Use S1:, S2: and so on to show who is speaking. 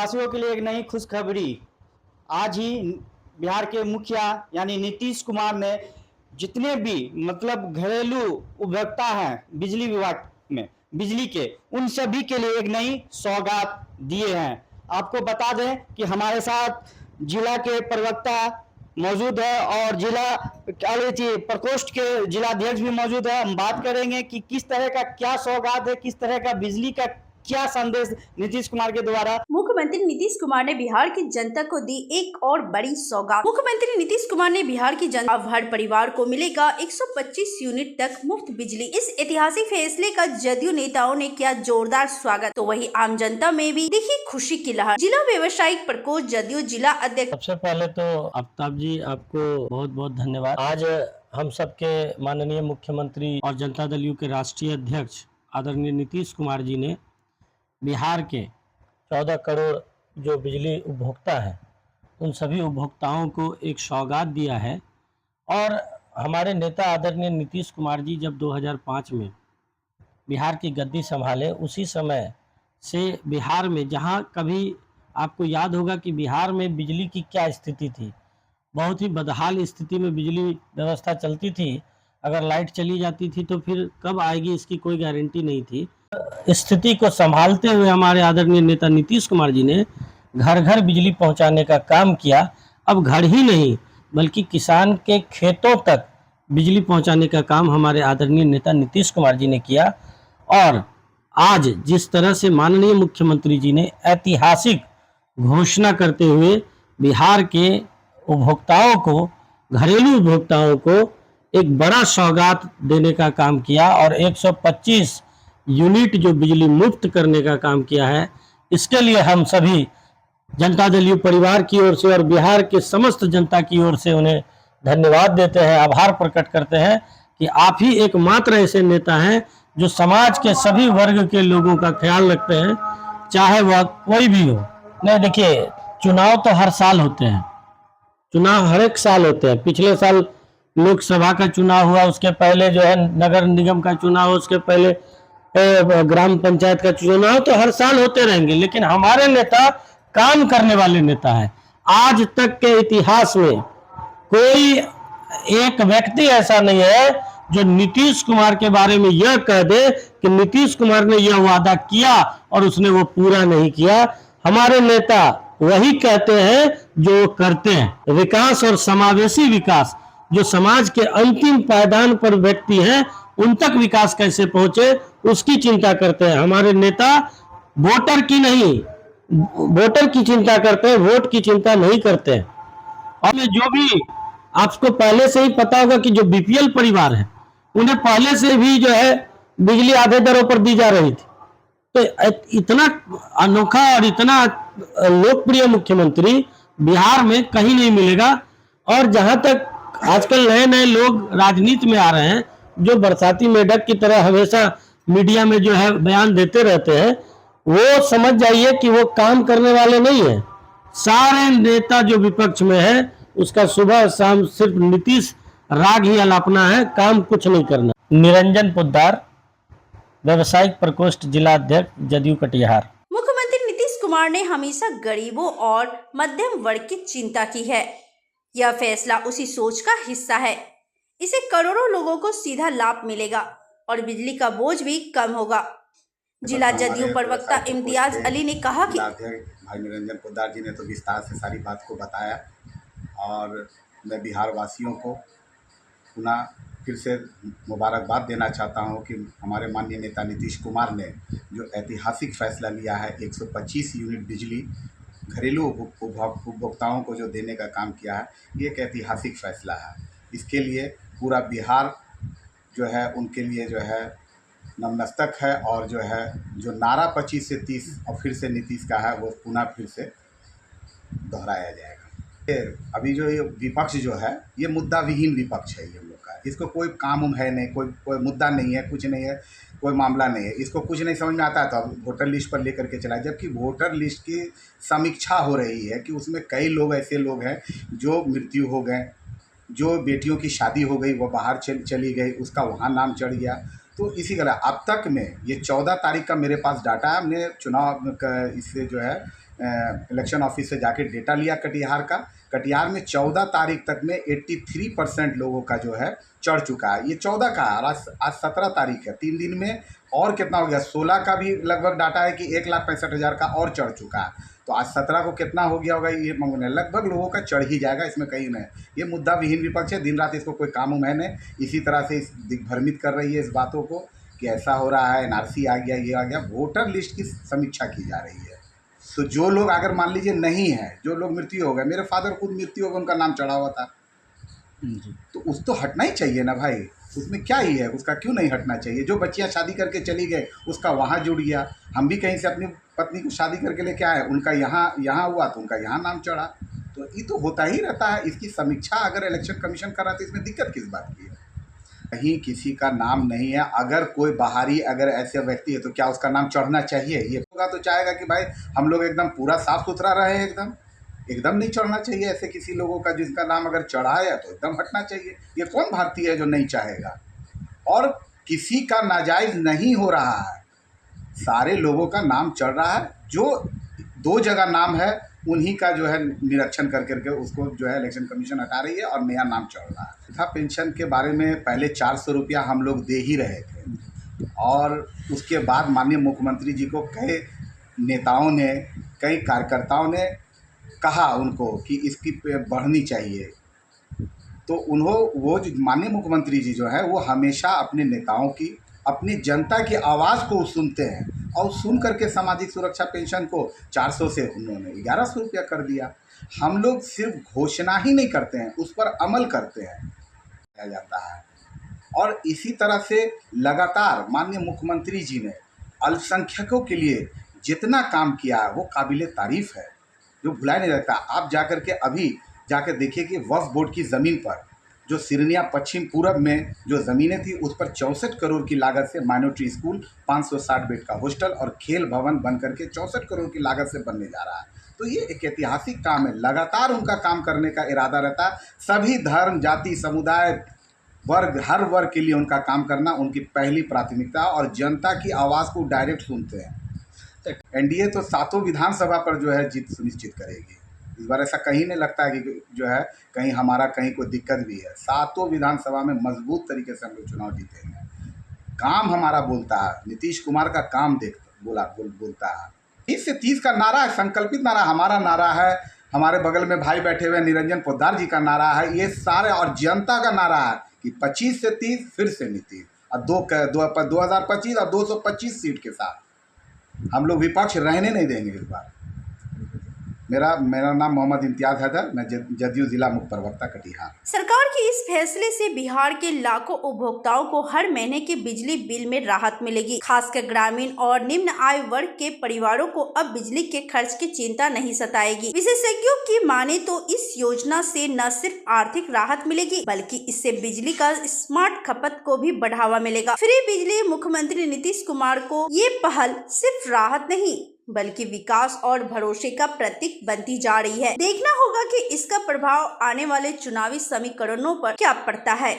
S1: वासियों के लिए एक नई खुशखबरी। आज ही बिहार के मुखिया यानी नीतीश कुमार ने जितने भी मतलब घरेलू उपभोक्ता हैं बिजली विभाग में बिजली के, उन सभी के लिए एक नई सौगात दिए हैं। आपको बता दें कि हमारे साथ जिला के प्रवक्ता मौजूद है और जिला प्रकोष्ठ के जिलाध्यक्ष भी मौजूद है। हम बात करेंगे कि किस तरह का क्या सौगात है, किस तरह का बिजली का क्या संदेश नीतीश कुमार के द्वारा।
S2: मुख्यमंत्री नीतीश कुमार ने बिहार की जनता को दी एक और बड़ी सौगात। मुख्यमंत्री नीतीश कुमार ने बिहार की जनता हर परिवार को मिलेगा 125 यूनिट तक मुफ्त बिजली। इस ऐतिहासिक फैसले का जदयू नेताओं ने किया जोरदार स्वागत, तो वही आम जनता में भी दिखी खुशी की लहर। जिला व्यवसायिक प्रकोष्ठ जदयू जिला अध्यक्ष।
S3: सबसे पहले तो आफ्ताब जी आपको बहुत बहुत धन्यवाद। आज हम सबके माननीय मुख्यमंत्री और जनता दल यू के राष्ट्रीय अध्यक्ष आदरणीय नीतीश कुमार जी ने बिहार के 14 करोड़ जो बिजली उपभोक्ता हैं उन सभी उपभोक्ताओं को एक सौगात दिया है। और हमारे नेता आदरणीय नीतीश कुमार जी जब 2005 में बिहार की गद्दी संभाले, उसी समय से बिहार में जहां कभी आपको याद होगा कि बिहार में बिजली की क्या स्थिति थी, बहुत ही बदहाल स्थिति में बिजली व्यवस्था चलती थी। अगर लाइट चली जाती थी तो फिर कब आएगी इसकी कोई गारंटी नहीं थी। स्थिति को संभालते हुए हमारे आदरणीय नेता नीतीश कुमार जी ने घर घर बिजली पहुंचाने का काम किया। अब घर ही नहीं बल्कि किसान के खेतों तक बिजली पहुंचाने का काम हमारे आदरणीय नेता नीतीश कुमार जी ने किया। और आज जिस तरह से माननीय मुख्यमंत्री जी ने ऐतिहासिक घोषणा करते हुए बिहार के उपभोक्ताओं को, घरेलू उपभोक्ताओं को एक बड़ा सौगात देने का काम किया और 125 यूनिट जो बिजली मुफ्त करने का काम किया है, इसके लिए हम सभी जनता दल यू परिवार की ओर से और बिहार के समस्त जनता की ओर से उन्हें धन्यवाद देते हैं, आभार प्रकट करते हैं कि आप ही एकमात्र ऐसे नेता हैं जो समाज के सभी वर्ग के लोगों का ख्याल रखते हैं, चाहे वह कोई भी हो। नहीं, देखिए, चुनाव तो हर साल होते हैं, चुनाव हर एक साल होते हैं। पिछले साल लोकसभा का चुनाव हुआ, उसके पहले जो है नगर निगम का चुनाव, उसके पहले ग्राम पंचायत का चुनाव, तो हर साल होते रहेंगे। लेकिन हमारे नेता काम करने वाले नेता हैं। आज तक के इतिहास में कोई एक व्यक्ति ऐसा नहीं है जो नीतीश कुमार के बारे में यह कह दे कि नीतीश कुमार ने यह वादा किया और उसने वो पूरा नहीं किया। हमारे नेता वही कहते हैं जो करते हैं। विकास और समावेशी विकास, जो समाज के अंतिम पायदान पर व्यक्ति हैं, उन तक विकास कैसे पहुंचे उसकी चिंता करते हैं। हमारे नेता वोटर की नहीं, वोटर की चिंता करते हैं, वोट की चिंता नहीं करते हैं। और जो भी आपको पहले से ही पता होगा कि जो बीपीएल परिवार है उन्हें पहले से भी जो है बिजली आधे दरों पर दी जा रही थी। तो इतना अनोखा और इतना लोकप्रिय मुख्यमंत्री बिहार में कहीं नहीं मिलेगा। और जहां तक आजकल नए नए लोग राजनीति में आ रहे हैं, जो बरसाती मेढक की तरह हमेशा मीडिया में जो है बयान देते रहते हैं, वो समझ जाइए कि वो काम करने वाले नहीं है। सारे नेता जो विपक्ष में है उसका सुबह शाम सिर्फ नीतीश राग ही अलापना है, काम कुछ नहीं करना। निरंजन पोद्दार, व्यवसायिक प्रकोष्ठ जिला अध्यक्ष जदयू कटिहार।
S2: मुख्यमंत्री नीतीश कुमार ने हमेशा गरीबों और मध्यम वर्ग की चिंता की है। यह फैसला उसी सोच का हिस्सा है। इसे करोड़ों लोगों को सीधा लाभ मिलेगा और बिजली का बोझ भी कम होगा। जिला जदयू प्रवक्ता इम्तियाज अली ने कहा कि
S4: भाई निरंजन पोद्दार जी ने तो विस्तार से सारी बात को बताया और मैं बिहार वासियों को पुनः फिर से मुबारकबाद देना चाहता हूं कि हमारे माननीय नेता नीतीश कुमार ने जो ऐतिहासिक फैसला लिया है, 125 यूनिट बिजली घरेलू उपभोक्ताओं को जो देने का काम किया है, ये एक ऐतिहासिक फैसला है। इसके लिए पूरा बिहार जो है उनके लिए जो है नतमस्तक है। और जो है जो नारा 25 से 30 और फिर से नीतीश का है, वो पुनः फिर से दोहराया जाएगा। अभी जो ये विपक्ष जो है, ये मुद्दा विहीन विपक्ष है। ये लोग का इसको कोई काम है नहीं, कोई मुद्दा नहीं है, कुछ नहीं है, कोई मामला नहीं है, इसको कुछ नहीं समझ में आता है तो अब वोटर लिस्ट पर लेकर के चला। जबकि वोटर लिस्ट की समीक्षा हो रही है कि उसमें कई लोग ऐसे लोग हैं जो मृत्यु हो गए, जो बेटियों की शादी हो गई वो बाहर चली गई, उसका वहाँ नाम चढ़ गया। तो इसी तरह अब तक में ये 14 तारीख का मेरे पास डाटा है, हमने चुनाव इससे जो है इलेक्शन ऑफिस से जाके डेटा लिया कटिहार का। कटिहार में 14 तारीख तक में 83% लोगों का जो है चढ़ चुका है। ये 14 का है और आज 17 तारीख है, 3 दिन में और कितना हो गया, 16 का भी लगभग डाटा है कि 1,65,000 का और चढ़ चुका है। तो आज 17 को कितना हो गया होगा ये मांगने, लगभग लोगों का चढ़ ही जाएगा, इसमें कहीं नहीं। ये मुद्दा विहीन विपक्ष है, दिन रात इसको कोई काम उम है नहीं, इसी तरह से दिग्भ्रमित कर रही है इस बातों को कि ऐसा हो रहा है, NRC आ गया, ये आ गया। वोटर लिस्ट की समीक्षा की जा रही है। तो जो लोग अगर मान लीजिए नहीं है, जो लोग मृत्यु हो गए, मेरे फादर खुद मृत्यु हो गए, उनका नाम चढ़ा हुआ था, तो उस तो हटना ही चाहिए ना भाई, उसमें क्या ही है, उसका क्यों नहीं हटना चाहिए। जो बच्चियां शादी करके चली गए उसका वहाँ जुड़ गया, हम भी कहीं से अपनी पत्नी को शादी करके लेके आए, उनका यहाँ हुआ तो उनका यहाँ नाम चढ़ा। तो ये तो होता ही रहता है। इसकी समीक्षा अगर इलेक्शन कमीशन कर रहा है तो इसमें दिक्कत किस बात की है। कहीं किसी का नाम नहीं है, अगर कोई बाहरी अगर ऐसे व्यक्ति है तो क्या उसका नाम चढ़ना चाहिए। ये होगा तो चाहेगा कि भाई हम लोग एकदम पूरा साफ सुथरा रहे, एकदम नहीं चढ़ना चाहिए ऐसे किसी लोगों का जिसका नाम अगर चढ़ा है तो एकदम हटना चाहिए। ये कौन भारतीय है जो नहीं चाहेगा। और किसी का नाजायज़ नहीं हो रहा है, सारे लोगों का नाम चढ़ रहा है। जो 2 जगह नाम है उन्हीं का जो है निरीक्षण करके उसको जो है इलेक्शन कमीशन हटा रही है और नया नाम चढ़ रहा है। वृद्धा पेंशन के बारे में पहले 400 रुपया हम लोग दे ही रहे थे और उसके बाद माननीय मुख्यमंत्री जी को कई नेताओं ने, कई कार्यकर्ताओं ने कहा उनको कि इसकी बढ़नी चाहिए। तो वो जो माननीय मुख्यमंत्री जी जो है वो हमेशा अपने नेताओं की, अपनी जनता की आवाज़ को सुनते हैं और सुन करके सामाजिक सुरक्षा पेंशन को 400 से उन्होंने 1100 रुपया कर दिया। हम लोग सिर्फ घोषणा ही नहीं करते हैं, उस पर अमल करते हैं किया जाता है। और इसी तरह से लगातार माननीय मुख्यमंत्री जी ने अल्पसंख्यकों के लिए जितना काम किया है वो काबिले तारीफ़ है, जो भुलाया नहीं रहता। आप जाकर के अभी जाकर देखिए कि वक्फ बोर्ड की ज़मीन पर जो सिरनिया पश्चिम पूरब में जो ज़मीनें थी उस पर 64 करोड़ की लागत से माइनॉरिटी स्कूल, 560 बेड का हॉस्टल और खेल भवन बन करके 64 करोड़ की लागत से बनने जा रहा है। तो ये एक ऐतिहासिक काम है। लगातार उनका काम करने का इरादा रहता है। सभी धर्म, जाति, समुदाय, वर्ग, हर वर्ग के लिए उनका काम करना उनकी पहली प्राथमिकता और जनता की आवाज़ को डायरेक्ट सुनते हैं। NDA तो 7 विधानसभा पर जो है जीत सुनिश्चित करेगी। इस बार ऐसा कहीं नहीं लगता है कि जो है कहीं हमारा कहीं कोई दिक्कत भी है। 7 विधानसभा में मजबूत तरीके से हम लोग चुनाव जीतेंगे। काम हमारा बोलता है, नीतीश कुमार का काम बोलता है। 30 से 30 का नारा है, संकल्पित नारा, हमारा नारा है, हमारे बगल में भाई बैठे हुए निरंजन पोद्दार जी का नारा है, ये सारे और जनता का नारा है कि 25 से 30 फिर से नीतीश और 2025 और 225 सीट के साथ हम लोग विपक्ष रहने नहीं देंगे इस बार। मेरा नाम मोहम्मद इम्तियाज़ हैदर, मैं जदयू जिला मुख्य प्रवक्ता कटिहार।
S2: सरकार के इस फैसले से बिहार के लाखों उपभोक्ताओं को हर महीने के बिजली बिल में राहत मिलेगी। खासकर ग्रामीण और निम्न आय वर्ग के परिवारों को अब बिजली के खर्च की चिंता नहीं सताएगी। विशेषज्ञों की माने तो इस योजना से न सिर्फ आर्थिक राहत मिलेगी बल्कि इससे बिजली का स्मार्ट खपत को भी बढ़ावा मिलेगा। फ्री बिजली मुख्यमंत्री नीतीश कुमार को ये पहल सिर्फ राहत नहीं बल्कि विकास और भरोसे का प्रतीक बनती जा रही है। देखना होगा कि इसका प्रभाव आने वाले चुनावी समीकरणों पर क्या पड़ता है।